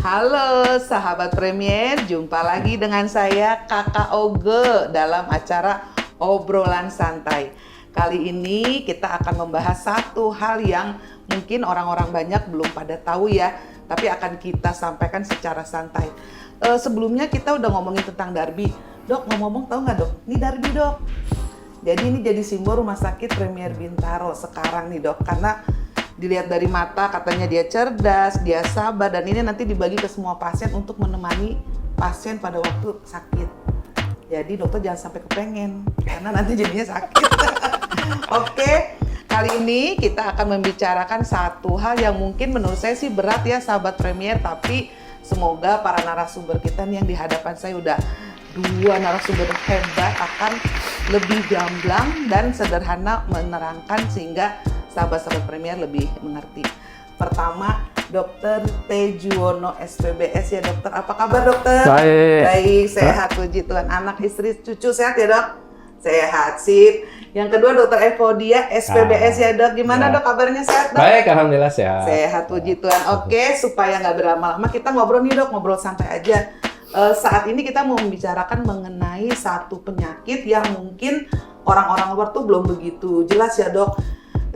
Halo sahabat Premier, jumpa lagi dengan saya Kakak Oge dalam acara Obrolan Santai. Kali ini kita akan membahas satu hal yang mungkin orang-orang banyak belum pada tahu ya, tapi akan kita sampaikan secara santai. Sebelumnya kita udah ngomongin tentang Darby. Dok, ngomong-ngomong tahu nggak dok? Ini Darby dok. Jadi ini jadi simbol rumah sakit Premier Bintaro sekarang nih dok, karena dilihat dari mata katanya dia cerdas, dia sabar, dan ini nanti dibagi ke semua pasien untuk menemani pasien pada waktu sakit. Jadi dokter jangan sampai kepengen, karena nanti jadinya sakit. Oke, kali ini kita akan membicarakan satu hal yang mungkin menurut saya sih berat ya sahabat Premier, tapi semoga para narasumber kita nih yang di hadapan saya udah dua narasumber hebat akan lebih gamblang dan sederhana menerangkan sehingga sahabat-sahabat Premier lebih mengerti. Pertama, Dr. Tejuwono SPBS ya dokter. Apa kabar dokter? Baik. Baik, sehat puji Tuhan. Anak, istri, cucu sehat ya dok? Sehat, sip. Yang kedua Dr. Evodia SPBS ya dok. Gimana dok kabarnya, sehat dok? Baik, alhamdulillah sehat. Sehat puji Tuhan. Oke, supaya nggak berlama-lama kita ngobrol nih dok, ngobrol santai aja. Saat ini kita mau membicarakan mengenai satu penyakit yang mungkin orang-orang luar tuh belum begitu jelas ya dok.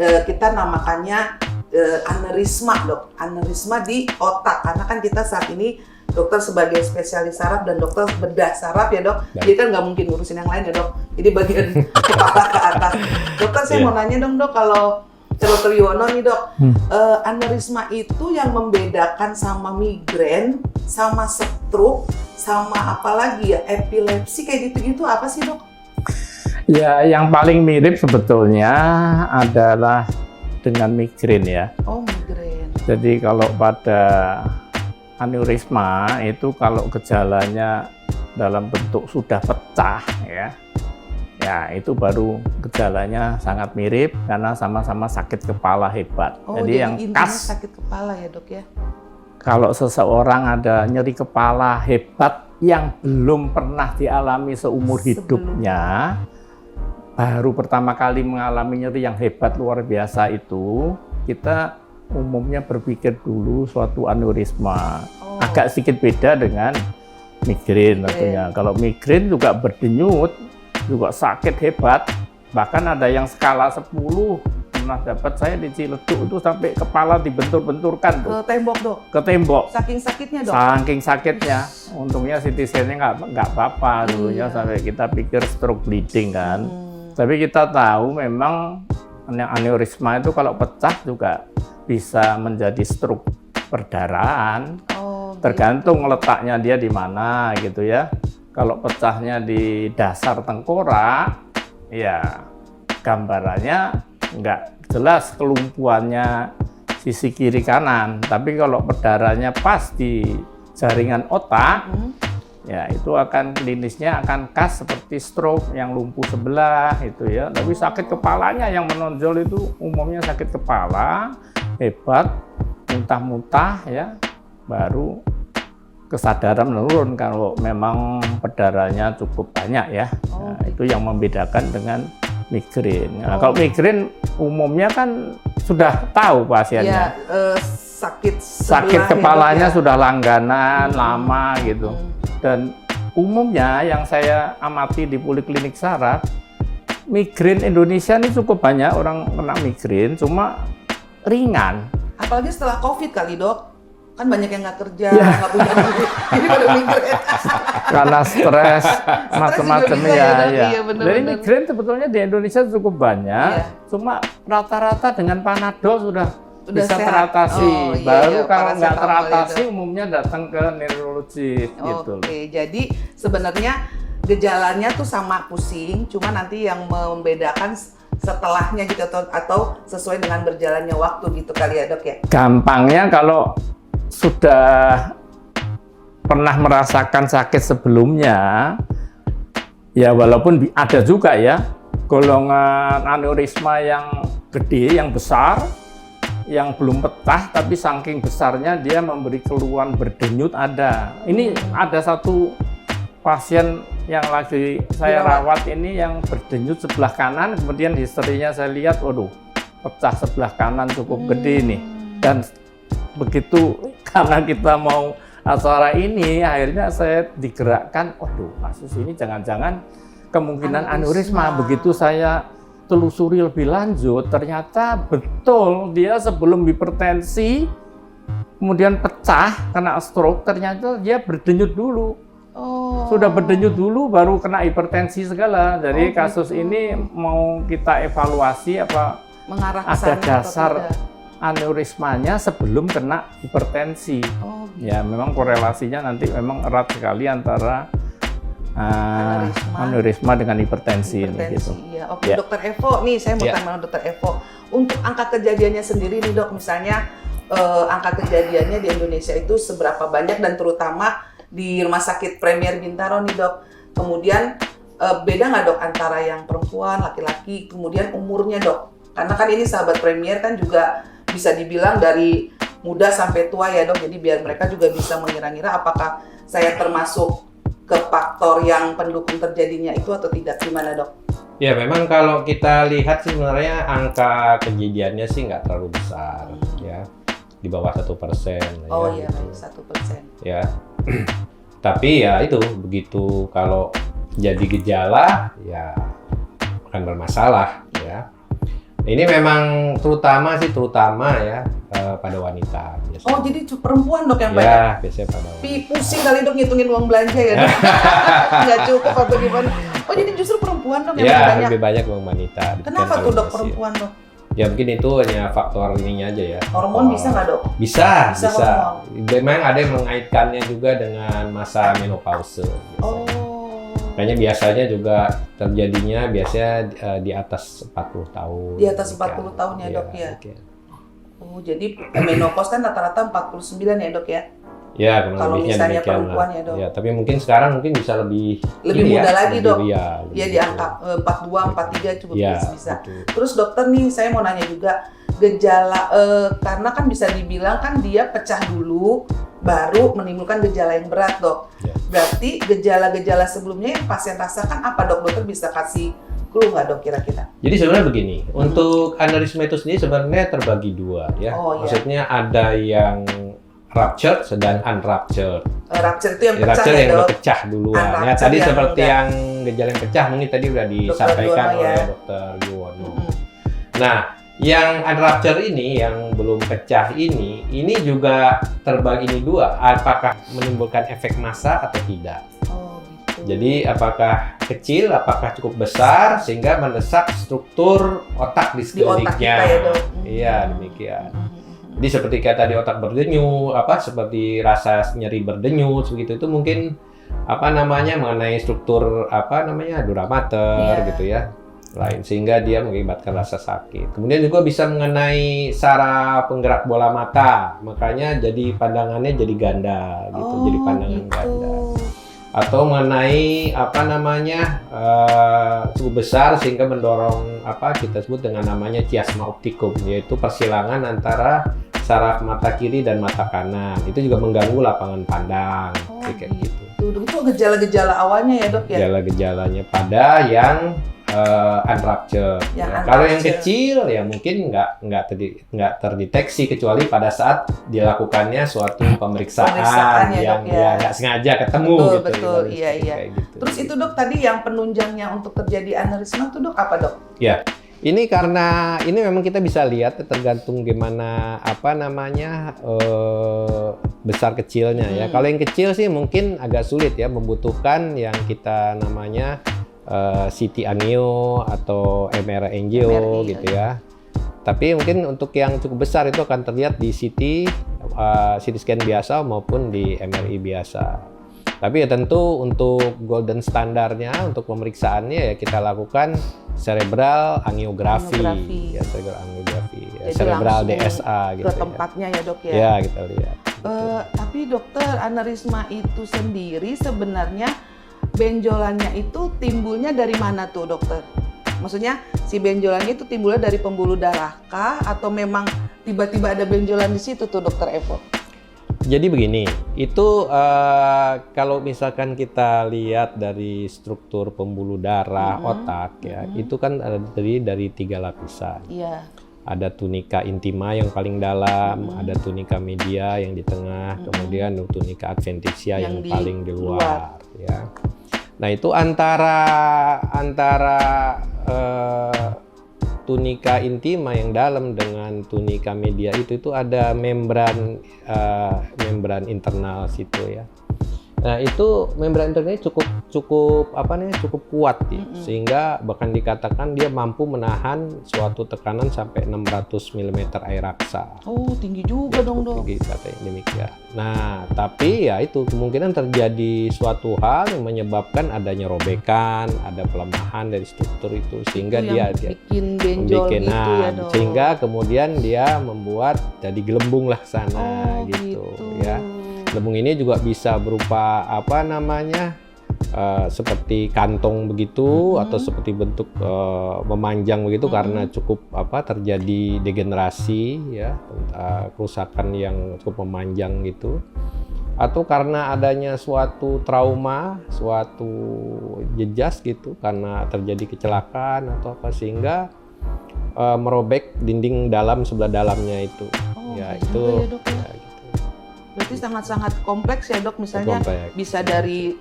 Kita namakannya aneurisma dok, aneurisma di otak, karena kan kita saat ini dokter sebagai spesialis saraf dan dokter bedah saraf ya dok, jadi kan nggak mungkin ngurusin yang lain ya dok, jadi bagian kepala ke atas. Dokter saya mau nanya dong dok, kalau Dr. Yuwono nih dok, aneurisma itu yang membedakan sama migrain, sama stroke, sama apalagi ya, epilepsi kayak gitu-gitu apa sih dok? Ya, yang paling mirip sebetulnya adalah dengan migrain ya. Oh, migrain. Jadi kalau pada aneurisma itu kalau gejalanya dalam bentuk sudah pecah ya, itu baru gejalanya sangat mirip karena sama-sama sakit kepala hebat. Oh, jadi yang khas sakit kepala ya dok ya? Kalau seseorang ada nyeri kepala hebat yang belum pernah dialami seumur hidupnya, baru pertama kali mengalami nyeri yang hebat luar biasa itu, kita umumnya berpikir dulu suatu aneurisma. Agak sedikit beda dengan migrain tentunya. Kalau migrain juga berdenyut, juga sakit hebat, bahkan ada yang skala 10. Pernah dapat saya di Ciledug itu sampai kepala dibentur-benturkan tuh. Ke tembok dok? Ke tembok. Saking sakitnya dok? Saking sakitnya. Untungnya CT scan-nya nggak apa-apa dulunya, sampai kita pikir stroke bleeding kan. Tapi kita tahu memang yang aneurisma itu kalau pecah juga bisa menjadi stroke perdarahan. Tergantung letaknya dia di mana gitu ya. Kalau pecahnya di dasar tengkorak, ya gambarannya nggak jelas kelumpuhannya sisi kiri kanan. Tapi kalau perdarahannya pas di jaringan otak, ya itu akan klinisnya akan khas seperti stroke yang lumpuh sebelah itu ya. Tapi sakit kepalanya yang menonjol itu umumnya sakit kepala hebat, muntah-muntah ya, baru kesadaran menurun kalau memang perdarahannya cukup banyak ya. Nah, itu yang membedakan dengan migrain. Nah, kalau migrain umumnya kan sudah tahu pasiennya. Ya, sakit kepalanya ya, sudah langganan lama gitu. Dan umumnya yang saya amati di poliklinik saraf, migrain Indonesia ini cukup banyak orang kena migrain, cuma ringan. Apalagi setelah COVID kali dok, kan banyak yang nggak kerja, nggak punya duit, jadi pada migrain. Karena stres, macam-macam ya. Jadi migrain sebetulnya di Indonesia cukup banyak, cuma rata-rata dengan Panadol sudah bisa teratasi. Baru kalau nggak teratasi umumnya datang ke neurologis gitu. Oke, jadi sebenarnya gejalanya tuh sama pusing, cuma nanti yang membedakan setelahnya gitu atau sesuai dengan berjalannya waktu gitu kali ya dok ya? Gampangnya kalau sudah pernah merasakan sakit sebelumnya, ya walaupun ada juga ya golongan aneurisma yang gede, yang besar, yang belum pecah tapi saking besarnya dia memberi keluhan berdenyut ada. Ini ada satu pasien yang lagi saya rawat ini yang berdenyut sebelah kanan, kemudian historinya saya lihat, waduh, pecah sebelah kanan cukup gede nih. Dan begitu karena kita mau acara ini akhirnya saya digerakkan, waduh kasus ini jangan-jangan kemungkinan aneurisma. Begitu saya telusuri lebih lanjut, ternyata betul dia sebelum hipertensi, kemudian pecah, kena stroke, ternyata dia berdenyut dulu. Oh. Sudah berdenyut dulu baru kena hipertensi segala. Jadi kasus gitu. ini mau kita evaluasi apa Mengarah ke ada sana atau dasar tidak? aneurismanya sebelum kena hipertensi. Oh, gitu. Ya memang korelasinya nanti memang erat sekali antara aneurisma dengan hipertensi ini gitu. Iya. Oke, Dokter Evo, nih saya mau tanya sama Dokter Evo. Untuk angka kejadiannya sendiri nih dok, misalnya angka kejadiannya di Indonesia itu seberapa banyak dan terutama di Rumah Sakit Premier Bintaro nih dok. Kemudian beda nggak dok antara yang perempuan, laki-laki, kemudian umurnya dok? Karena kan ini sahabat Premier kan juga bisa dibilang dari muda sampai tua ya dok. Jadi biar mereka juga bisa mengira-ngira apakah saya termasuk ke faktor yang pendukung terjadinya itu atau tidak, gimana dok? Ya memang kalau kita lihat sih sebenarnya angka kejadiannya sih nggak terlalu besar ya, di bawah 1%. Oh ya, iya, gitu. 1%. Ya, tapi ya itu begitu kalau jadi gejala ya akan bermasalah ya. Ini memang terutama ya pada wanita. Biasanya. Oh jadi perempuan dok yang banyak? Ya biasanya pada wanita. Pusing kali dok ngitungin uang belanja ya dok? Nggak cukup atau gimana? Oh jadi justru perempuan dok yang Ya banyak? lebih banyak uang wanita. Kenapa tuh dok perempuan dok? Ya mungkin itu hanya faktor ininya aja ya. Hormon bisa nggak dok? Bisa. Hormon. Memang ada yang mengaitkannya juga dengan masa menopause. Oh. Makanya biasanya juga terjadinya biasanya di atas 40 tahun. Di atas 40 tahun ya dok ya? Oh jadi menopause kan rata-rata 49 ya dok ya? Ya, kalau misalnya perempuan lah. ya dok. Ya, tapi mungkin sekarang mungkin bisa lebih muda lagi dok. Ya di angka 42, 43 cukup ya, bisa. betul. Terus dokter nih saya mau nanya juga gejala karena kan bisa dibilang kan dia pecah dulu baru menimbulkan gejala yang berat dok. Ya. Berarti gejala-gejala sebelumnya yang pasien rasakan apa dok? Dokter bisa kasih clue nggak dok kira-kira? Jadi sebenarnya begini, untuk aneurisma itu sendiri sebenarnya terbagi dua ya. Oh, maksudnya ada yang ruptured dan unruptured. Rupture itu yang pecah Rupture ya yang dok? udah pecah duluan. Ya tadi seperti yang gejala yang pecah mungkin tadi udah disampaikan oleh Dokter Yuwono. Nah, yang unruptured ini yang belum pecah ini juga terbagi ini dua. Apakah menimbulkan efek massa atau tidak? Oh, gitu. Jadi apakah kecil, apakah cukup besar sehingga mendesak struktur otak di sekelilingnya? Di otak kita ya dok? Iya demikian. Jadi seperti kayak tadi otak berdenyut, seperti rasa nyeri berdenyut, begitu itu mungkin mengenai struktur dura mater gitu ya, lain sehingga dia mengakibatkan rasa sakit. Kemudian juga bisa mengenai saraf penggerak bola mata, makanya jadi pandangannya jadi ganda gitu, jadi pandangan ganda. Atau mengenai cukup besar sehingga mendorong kita sebut dengan namanya chiasma optikum, yaitu persilangan antara saraf mata kiri dan mata kanan. Itu juga mengganggu lapangan pandang kayak gitu. Itu gejala-gejala awalnya ya dok ya? Gejala-gejalanya pada yang unruptured. Kalau yang kecil ya mungkin nggak terdeteksi kecuali pada saat dilakukannya suatu pemeriksaan yang nggak sengaja ketemu. Betul, iya. Gitu, Terus itu dok tadi yang penunjangnya untuk terjadi aneurisma itu dok apa dok? Ya, ini karena ini memang kita bisa lihat tergantung gimana besar kecilnya ya. Kalau yang kecil sih mungkin agak sulit ya, membutuhkan yang kita namanya CT angio atau MRI angio gitu ya. Tapi mungkin untuk yang cukup besar itu akan terlihat di CT scan biasa maupun di MRI biasa. Tapi ya tentu untuk golden standarnya untuk pemeriksaannya ya kita lakukan cerebral angiografi. Ya, cerebral angiografi, ya, cerebral DSA gitu ke tempatnya ya dok ya. Ya kita lihat. Tapi dokter aneurisma itu sendiri sebenarnya benjolannya itu timbulnya dari mana tuh dokter? Maksudnya si benjolannya itu timbulnya dari pembuluh darah kah atau memang tiba-tiba ada benjolan di situ tuh dokter Evo? Jadi begini, itu kalau misalkan kita lihat dari struktur pembuluh darah otak ya, itu kan terdiri dari 3 lapisan. Iya. ada tunika intima yang paling dalam, ada tunika media yang di tengah, kemudian tunika adventitia yang paling di luar. Ya. Nah itu antara tunika intima yang dalam dengan tunika media itu ada membran internal situ ya. Nah itu membran internalnya cukup kuat ya. Sehingga bahkan dikatakan dia mampu menahan suatu tekanan sampai 600 mm air raksa. Oh tinggi juga dong dok. Tinggi katanya demikian. Nah tapi ya itu kemungkinan terjadi suatu hal yang menyebabkan adanya robekan, ada pelemahan dari struktur itu sehingga itu dia bikin benjol gitu ya dok. Sehingga kemudian dia membuat jadi gelembung lah sana gitu ya. Gelembung ini juga bisa berupa seperti kantong begitu atau seperti bentuk memanjang begitu karena cukup terjadi degenerasi ya, kerusakan yang cukup memanjang gitu, atau karena adanya suatu trauma, suatu jejas gitu karena terjadi kecelakaan atau apa sehingga merobek dinding dalam sebelah dalamnya itu. Ya itu ya, dok, ya. Gitu. Berarti sangat-sangat kompleks ya dok, misalnya bisa dari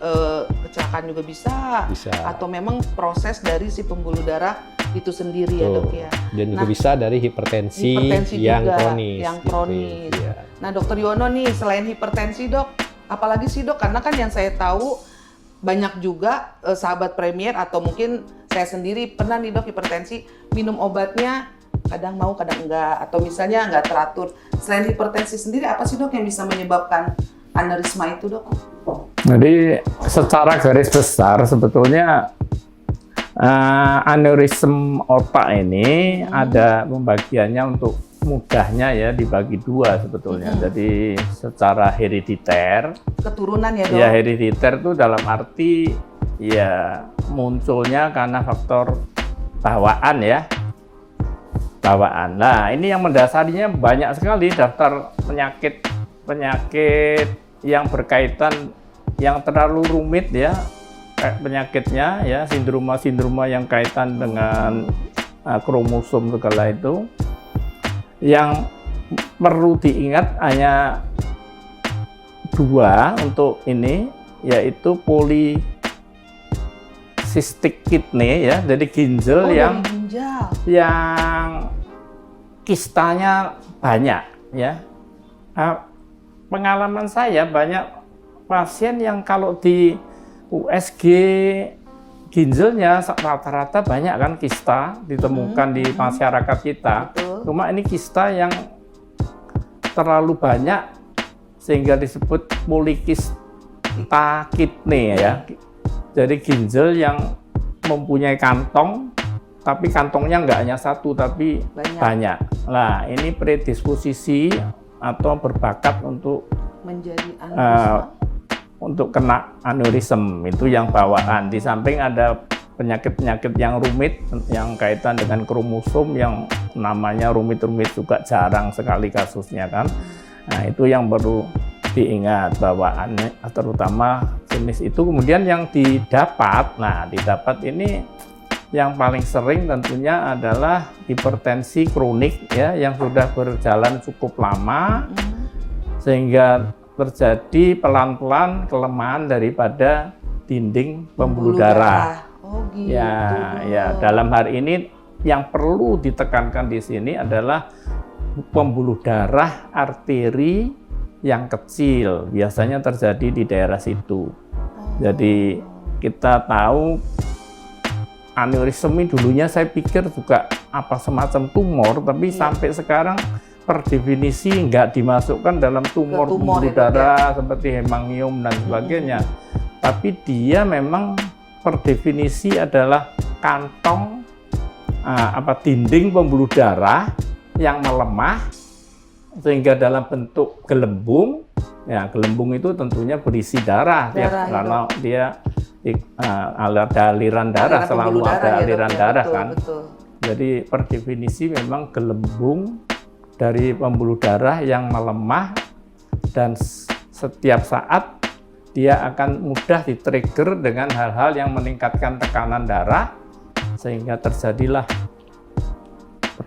kecelakaan juga bisa, atau memang proses dari si pembuluh darah itu sendiri ya dok ya. Dan juga bisa dari hipertensi yang kronis. Gitu, ya. Nah dokter Yono nih, selain hipertensi dok, apalagi sih dok? Karena kan yang saya tahu banyak juga sahabat Premier atau mungkin saya sendiri pernah nih dok hipertensi, minum obatnya kadang mau kadang enggak, atau misalnya enggak teratur. Selain hipertensi sendiri, apa sih dok yang bisa menyebabkan aneurisma itu dok? Jadi secara garis besar sebetulnya aneurisme otak ini ada pembagiannya untuk mudahnya ya dibagi dua sebetulnya. Jadi secara herediter, keturunan ya dok? Ya herediter itu dalam arti ya munculnya karena faktor bawaan ya. Bawaan. Nah, ini yang mendasarinya banyak sekali daftar penyakit yang berkaitan yang terlalu rumit ya penyakitnya ya, sindroma yang kaitan dengan kromosom segala itu. Yang perlu diingat hanya dua untuk ini, yaitu polycystic kidney ya, jadi ginjal yang kistanya banyak ya. Pengalaman saya banyak pasien yang kalau di USG ginjalnya rata-rata banyak kan kista ditemukan di masyarakat kita. Cuma ini kista yang terlalu banyak sehingga disebut polycystic kidney ya. Jadi ginjal yang mempunyai kantong, tapi kantongnya nggak hanya satu, tapi banyak. Nah, ini predisposisi atau berbakat untuk menjadi untuk kena aneurisme, itu yang bawaan. Di samping ada penyakit-penyakit yang rumit, yang kaitan dengan kromosom, yang namanya rumit-rumit juga jarang sekali kasusnya kan. Nah, itu yang perlu diingat bawaannya, terutama jenis itu. Kemudian yang didapat ini yang paling sering tentunya adalah hipertensi kronik ya, yang sudah berjalan cukup lama sehingga terjadi pelan-pelan kelemahan daripada dinding pembuluh darah. Oh gitu. Ya, dalam hal ini yang perlu ditekankan di sini adalah pembuluh darah arteri yang kecil, biasanya terjadi di daerah situ. Jadi kita tahu aneurisme dulunya saya pikir juga apa semacam tumor, tapi sampai sekarang per definisi nggak dimasukkan dalam tumor pembuluh darah seperti hemangiom dan sebagainya. Tapi dia memang per definisi adalah kantong dinding pembuluh darah yang melemah sehingga dalam bentuk gelembung. Ya, gelembung itu tentunya berisi darah karena dia ada aliran darah, selalu ada aliran darah kan. Betul. Jadi per definisi memang gelembung dari pembuluh darah yang melemah, dan setiap saat dia akan mudah di-trigger dengan hal-hal yang meningkatkan tekanan darah sehingga terjadilah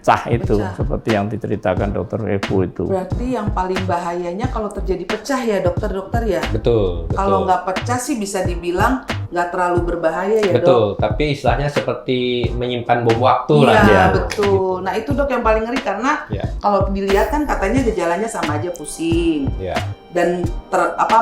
pecah itu, Pecah. seperti yang diceritakan Dokter Evo itu. Berarti yang paling bahayanya kalau terjadi pecah ya dokter ya. Betul. Kalau nggak pecah sih bisa dibilang nggak terlalu berbahaya ya dok. Betul, tapi istilahnya seperti menyimpan bom waktu lah Iya ya. betul. Nah itu dok yang paling ngeri karena Ya. kalau dilihat kan katanya gejalanya sama aja pusing Ya. dan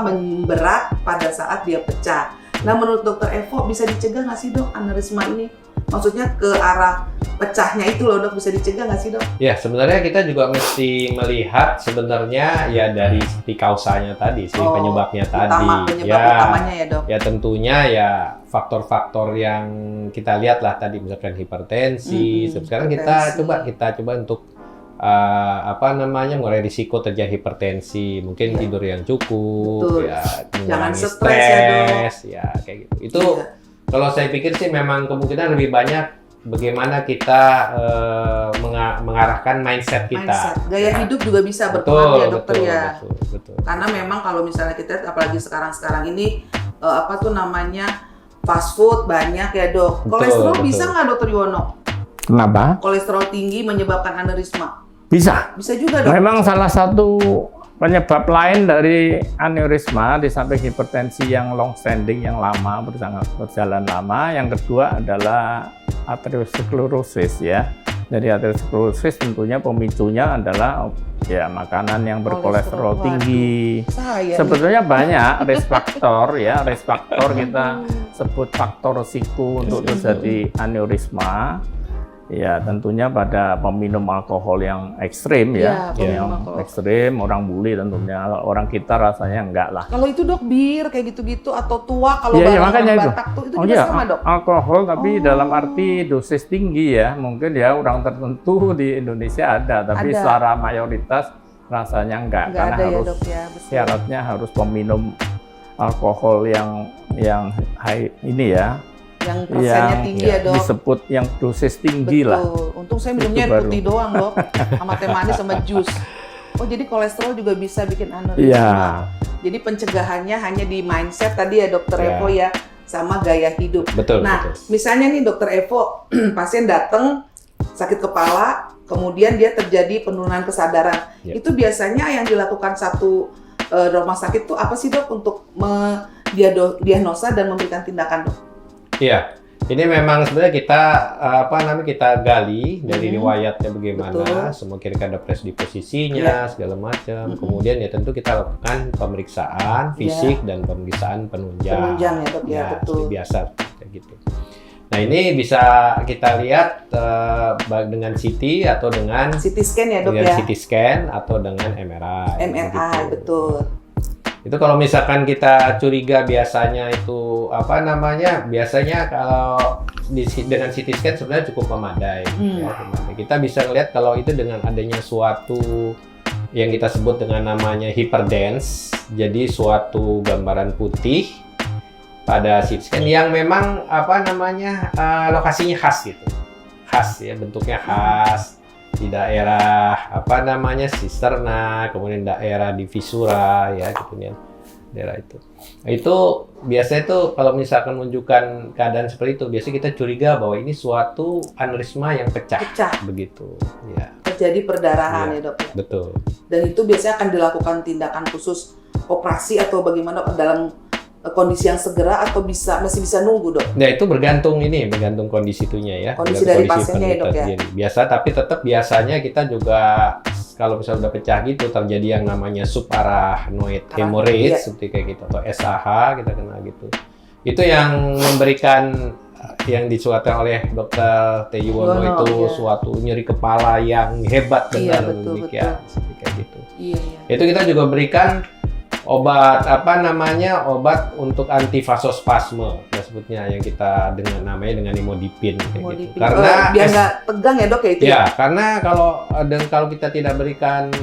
memberat pada saat dia pecah. Nah menurut dokter Evo bisa dicegah nggak sih dok aneurisma ini? Maksudnya ke arah pecahnya itu loh dok, bisa dicegah nggak sih dok? Ya, sebenarnya kita juga mesti melihat sebenarnya ya dari si kausanya tadi, si penyebabnya tadi. Penyebab utamanya ya dok. Ya tentunya ya faktor-faktor yang kita lihat lah tadi, misalkan hipertensi. Sekarang kita coba untuk mengurangi risiko terjadi hipertensi, mungkin tidur yang cukup. Betul. Ya, Jangan mengurangi stres ya dok. ya kayak gitu. Itu kalau saya pikir sih memang kemungkinan lebih banyak bagaimana kita mengarahkan mindset kita. Gaya hidup juga bisa berpengaruh ya dokter ya. Betul. Karena memang kalau misalnya kita apalagi sekarang ini fast food banyak ya dok. Kolesterol betul. bisa nggak dokter Yuwono? Kenapa? Kolesterol tinggi menyebabkan aneurisma. Bisa. Bisa juga dok. Memang salah satu penyebab lain dari aneurisma di samping hipertensi yang long standing, yang lama, berjalan lama. Yang kedua adalah arteriosklerosis ya. Dari arteriosklerosis tentunya pemicunya adalah ya makanan yang berkolesterol tinggi. Sebetulnya banyak risk factor ya, risk factor kita sebut faktor risiko untuk terjadi aneurisma. Ya tentunya pada peminum alkohol yang ekstrim ya, yang ekstrim, orang bule tentunya, orang kita rasanya enggak lah. Kalau itu dok bir kayak gitu-gitu atau tua kalau makanya Batak tuh itu juga sama dok. Alkohol tapi dalam arti dosis tinggi ya, mungkin ya orang tertentu di Indonesia ada, tapi secara mayoritas rasanya enggak karena ada harus ya, dok, ya, syaratnya harus peminum alkohol yang high ini ya. Yang persennya tinggi ya dok. Disebut yang dosis tinggi lah. Untung saya minumnya air putih doang dok, sama teh manis sama jus. Oh jadi kolesterol juga bisa bikin aneurisma. Iya. Jadi pencegahannya hanya di mindset tadi ya dokter Evo ya, sama gaya hidup. Betul. Misalnya nih dokter Evo, pasien datang sakit kepala, kemudian dia terjadi penurunan kesadaran. Itu biasanya yang dilakukan satu rumah sakit tuh apa sih dok untuk mendiagnosa dan memberikan tindakan dok? Iya, ini memang sebenarnya kita gali dari riwayatnya bagaimana, mungkin ada predisposisinya segala macam. Kemudian ya tentu kita lakukan pemeriksaan fisik dan pemeriksaan penunjang. Penunjang ya dok ya, betul. Biasa kayak gitu. Nah ini bisa kita lihat dengan CT atau dengan CT scan ya dok dengan ya. CT scan atau dengan MRI. MRI gitu. betul. Itu kalau misalkan kita curiga biasanya itu biasanya kalau dengan CT scan sebenarnya cukup memadai. Ya, kita bisa ngelihat kalau itu dengan adanya suatu yang kita sebut dengan namanya hyperdense, jadi suatu gambaran putih pada CT scan yang memang lokasinya khas gitu, khas ya, bentuknya khas. Di daerah sisterna, kemudian daerah di visura ya, kemudian daerah itu. Itu biasanya itu kalau misalkan menunjukkan keadaan seperti itu, biasanya kita curiga bahwa ini suatu aneurisma yang pecah. Begitu. Ya. Terjadi perdarahan ya dok. Betul. Dan itu biasanya akan dilakukan tindakan khusus operasi atau bagaimana dalam kondisi yang segera atau masih bisa nunggu dok? Nah itu bergantung kondisi itunya ya. Kondisi dari pasiennya ya dok ya. Biasa, tapi tetap biasanya kita juga kalau misalnya udah pecah gitu terjadi yang namanya subarachnoid hemorrhage seperti kayak gitu atau SAH kita kenal gitu. Itu yang memberikan yang disuatkan oleh Dr. T. Yuwono itu suatu nyeri kepala yang hebat benar demikian seperti kayak gitu. Itu kita juga berikan obat obat untuk anti vasospasme sebutnya yang kita namanya dengan imodipin gitu. Karena biar nggak tegang ya dok ya itu. Ya, karena kalau kita tidak berikan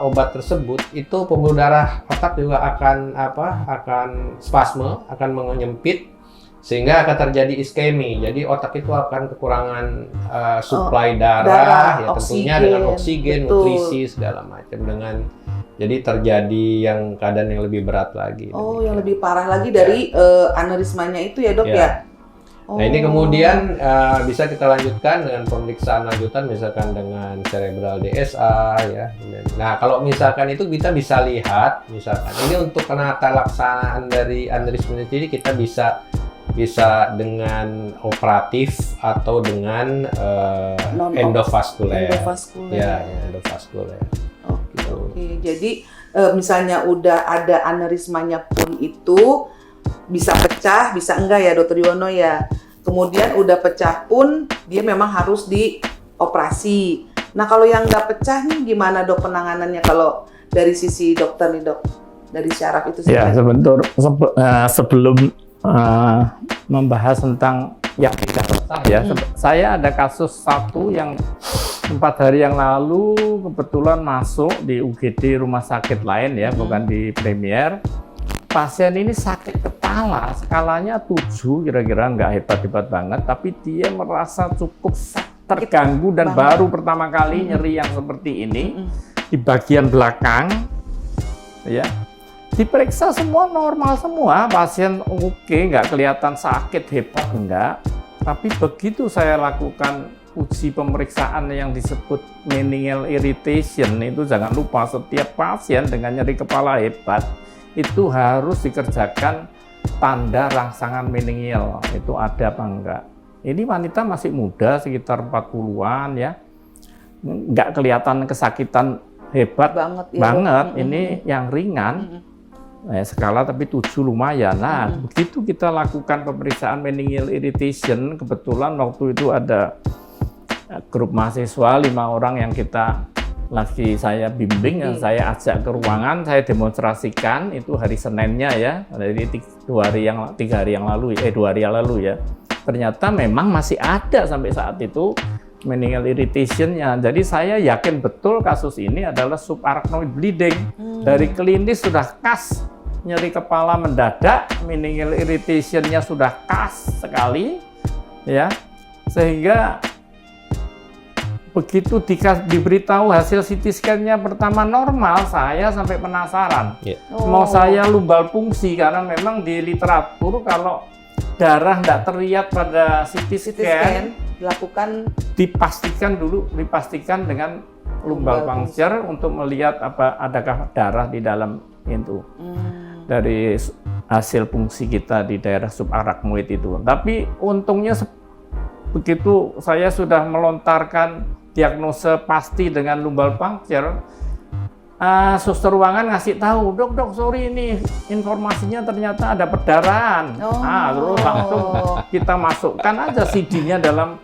obat tersebut itu pembuluh darah otak juga akan spasme, akan menyempit sehingga akan terjadi iskemi. Jadi otak itu akan kekurangan suplai darah ya tentunya dengan oksigen, nutrisi segala macam jadi terjadi yang keadaan yang lebih berat lagi. Yang lebih parah lagi dari aneurismanya itu ya dok ya. Nah ini kemudian bisa kita lanjutkan dengan pemeriksaan lanjutan misalkan dengan cerebral DSA ya. Nah kalau misalkan itu kita bisa lihat misalkan ini untuk penata laksanaan dari aneurisma ini kita bisa dengan operatif atau dengan endovaskuler. Ya, endovaskuler. Oke. Jadi misalnya udah ada aneurismanya pun itu bisa pecah, bisa enggak ya Dokter Yuwono ya. Kemudian udah pecah pun dia memang harus dioperasi. Nah kalau yang nggak pecah nih gimana Dok penanganannya kalau dari sisi dokter nih Dok? Dari syaraf itu Ya sendiri. sebelum membahas tentang yang tidak pecah ya, saya ada kasus satu yang 4 hari yang lalu kebetulan masuk di UGD rumah sakit lain ya, bukan di Premier. Pasien ini sakit kepala, skalanya 7, kira-kira nggak hebat-hebat banget, tapi dia merasa cukup terganggu dan baru pertama kali nyeri yang seperti ini di bagian belakang, ya. Diperiksa semua normal semua, pasien oke, nggak kelihatan sakit hebat enggak. Tapi begitu saya lakukan uji pemeriksaan yang disebut meningeal irritation, itu jangan lupa setiap pasien dengan nyeri kepala hebat itu harus dikerjakan tanda rangsangan meningeal, itu ada apa enggak. Ini wanita masih muda, sekitar 40-an ya, nggak kelihatan kesakitan hebat banget, ini yang ringan, skala tapi 7 lumayan. Nah, begitu kita lakukan pemeriksaan meningeal irritation, kebetulan waktu itu ada grup mahasiswa 5 orang yang saya bimbing, yang saya ajak ke ruangan, saya demonstrasikan itu hari Seninnya ya, dari 2 hari yang lalu ya. Ternyata memang masih ada sampai saat itu meningeal irritation-nya. Jadi saya yakin betul kasus ini adalah subarachnoid bleeding. Dari klinis sudah khas nyeri kepala mendadak, meningeal irritation-nya sudah khas sekali ya. Sehingga begitu diberitahu hasil CT scan-nya pertama normal, saya sampai penasaran. Mau saya lumbal fungsi, karena memang di literatur kalau darah tidak terlihat pada CT scan dipastikan dengan lumbal puncture untuk melihat adakah darah di dalam itu. Dari hasil fungsi kita di daerah subarachnoid itu. Tapi untungnya begitu saya sudah melontarkan diagnosa pasti dengan lumbal puncture, suster ruangan ngasih tahu, dok, sorry ini informasinya ternyata ada perdarahan. Terus langsung kita masukkan aja CD-nya dalam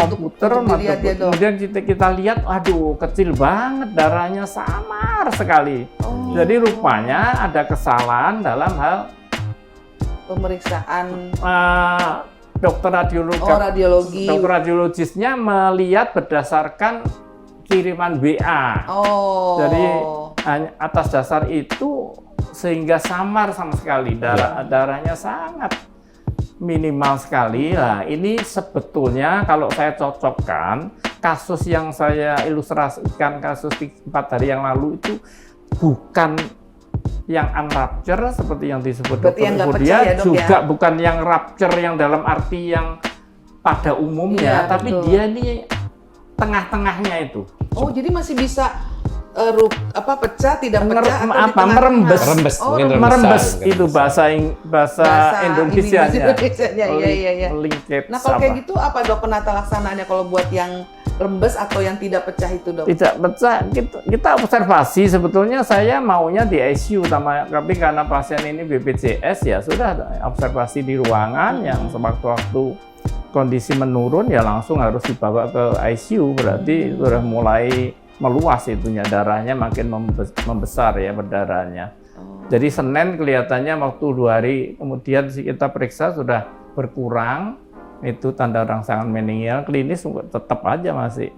komputer, kemudian kita lihat, aduh kecil banget, darahnya samar sekali. Jadi rupanya ada kesalahan dalam hal pemeriksaan dokter radiologi. Dokter radiologisnya melihat berdasarkan kiriman WA. Jadi atas dasar itu sehingga samar sama sekali, darahnya sangat minimal sekali. Nah, ini sebetulnya kalau saya cocokkan kasus yang saya ilustrasikan, kasus 4 hari yang lalu itu bukan yang unrupture seperti yang disebut dokter Budia, juga bukan yang rupture yang dalam arti yang pada umumnya, tapi betul. Dia ini tengah-tengahnya itu. Jadi masih bisa pecah, tidak pecah, merembes itu bahasa Indonesianya. Melingkit. Nah kalau kayak gitu apa Dok penata laksanaannya kalau buat yang rembes atau yang tidak pecah itu Dok? Tidak pecah, kita observasi. Sebetulnya saya maunya di ICU, tapi karena pasien ini BPJS ya sudah observasi di ruangan yang sewaktu-waktu kondisi menurun ya langsung harus dibawa ke ICU, berarti sudah mulai meluas itunya, darahnya makin membesar ya berdarahnya. Jadi Senin kelihatannya waktu 2 hari kemudian kita periksa sudah berkurang. Itu tanda rangsangan meningeal, klinis tetap aja masih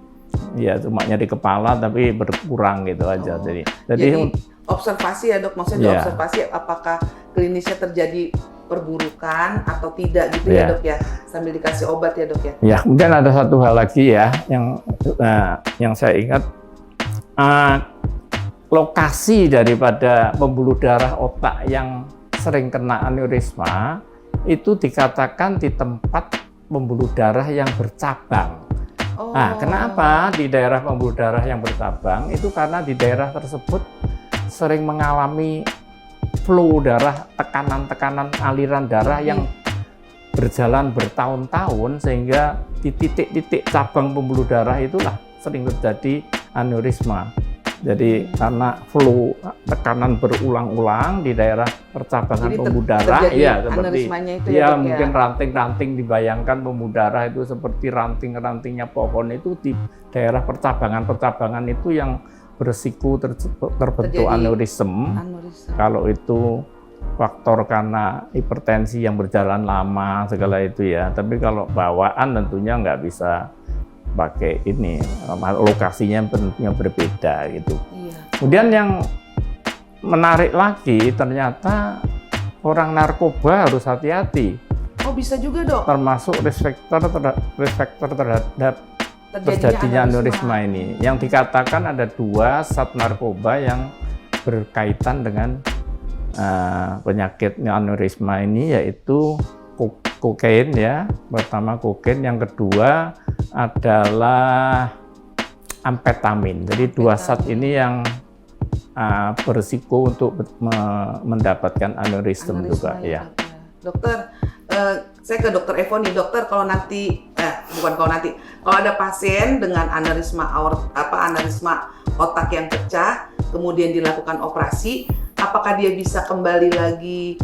ya cuma nyeri kepala tapi berkurang gitu aja. Jadi observasi ya Dok, maksudnya observasi apakah klinisnya terjadi perburukan atau tidak gitu ya Dok ya, sambil dikasih obat ya Dok ya. Ya, kemudian ada satu hal lagi ya yang saya ingat, lokasi daripada pembuluh darah otak yang sering kena aneurisma itu dikatakan di tempat pembuluh darah yang bercabang. Nah, kenapa di daerah pembuluh darah yang bercabang? Itu karena di daerah tersebut sering mengalami flow darah, tekanan-tekanan aliran darah yang berjalan bertahun-tahun, sehingga di titik-titik cabang pembuluh darah itulah sering terjadi aneurisma. Jadi karena flow tekanan berulang-ulang di daerah percabangan pembuluh darah, ya seperti mungkin ranting-ranting, dibayangkan pembuluh darah itu seperti ranting-rantingnya pohon, itu di daerah percabangan itu yang berisiko terbentuk aneurisme. Kalau itu faktor karena hipertensi yang berjalan lama segala itu ya. Tapi kalau bawaan tentunya nggak bisa pakai ini, lokasinya tentunya berbeda gitu. Kemudian yang menarik lagi, ternyata orang narkoba harus hati-hati. Oh, bisa juga, Dok? Termasuk risk factor terhadap terjadinya aneurisma ini. Yang dikatakan ada 2 zat narkoba yang berkaitan dengan penyakit aneurisma ini, yaitu kokain ya. Pertama kokain, yang kedua adalah amfetamin. Jadi 2 zat ini yang berisiko untuk mendapatkan aneurisma juga ya. Dokter, saya ke Dokter Evo nih. Dokter, kalau nanti kalau ada pasien dengan aneurisma otak yang pecah, kemudian dilakukan operasi, apakah dia bisa kembali lagi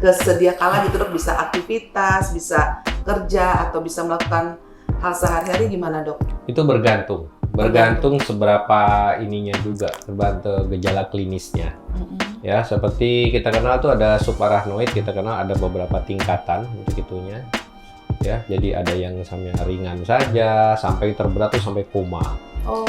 ke sedia kala gitu, Dok? Bisa aktivitas, bisa kerja, atau bisa melakukan hal sehari-hari, gimana, Dok? Itu bergantung seberapa ininya juga, tergantung gejala klinisnya. Ya, seperti kita kenal tuh ada subarachnoid, kita kenal ada beberapa tingkatan untuk itunya. Ya, jadi ada yang sampai ringan saja, sampai terberat tuh sampai koma.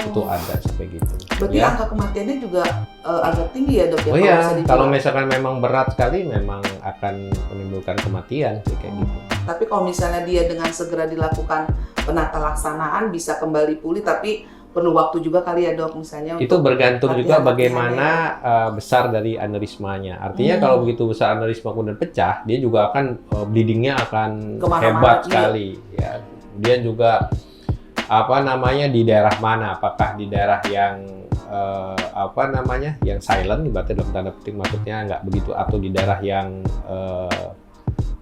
Itu ada sampai gitu. Berarti ya, angka kematiannya juga agak tinggi ya, Dok? Ya, oh iya, kalau misalkan memang berat sekali memang akan menimbulkan kematian kayak gitu. Tapi kalau misalnya dia dengan segera dilakukan penata laksanaan bisa kembali pulih, tapi perlu waktu juga kali ya, Dok, misalnya. Itu bergantung juga bagaimana besar dari aneurismanya. Artinya kalau begitu besar aneurisma kemudian pecah, dia juga akan bleedingnya akan hebat sekali. Ya, kemudian juga di daerah mana? Apakah di daerah yang yang silent, berarti dalam tanda petik maksudnya nggak begitu, atau di daerah yang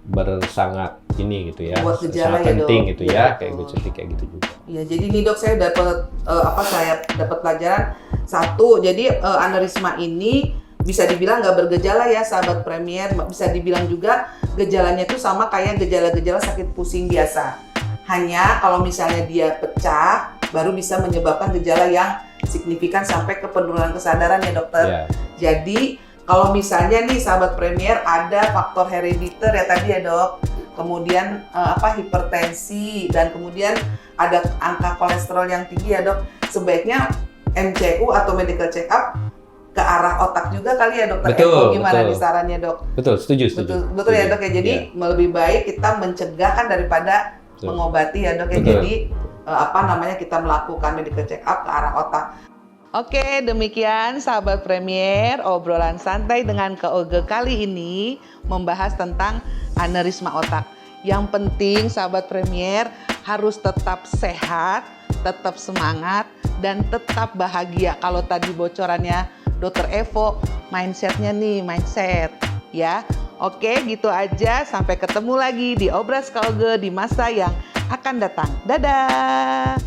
bersangat ini gitu ya, sangat penting gitu ya, kayak gitu juga. Iya, jadi nih, Dok, saya dapat pelajaran satu. Jadi aneurisma ini bisa dibilang nggak bergejala ya, sahabat Premier. Bisa dibilang juga gejalanya itu sama kayak gejala-gejala sakit pusing biasa. Hanya kalau misalnya dia pecah, baru bisa menyebabkan gejala yang signifikan sampai ke penurunan kesadaran ya, Dokter. Yeah. Jadi kalau misalnya nih, sahabat Premier, ada faktor herediter ya tadi ya, Dok. Kemudian hipertensi, dan kemudian ada angka kolesterol yang tinggi ya, Dok. Sebaiknya MCU atau medical check up ke arah otak juga kali ya, Dokter Eko. Gimana nih sarannya, Dok? Betul, setuju. Betul ya, Dok ya. Jadi lebih baik kita mencegah kan daripada mengobati ya, Dok ya. Jadi kita melakukan medical check up ke arah otak. Oke, demikian sahabat Premier, obrolan santai dengan Kak Oge kali ini membahas tentang aneurisma otak. Yang penting sahabat Premier harus tetap sehat, tetap semangat, dan tetap bahagia. Kalau tadi bocorannya Dr. Evo, mindset ya. Oke, gitu aja. Sampai ketemu lagi di Obras Kak Oge di masa yang akan datang. Dadah!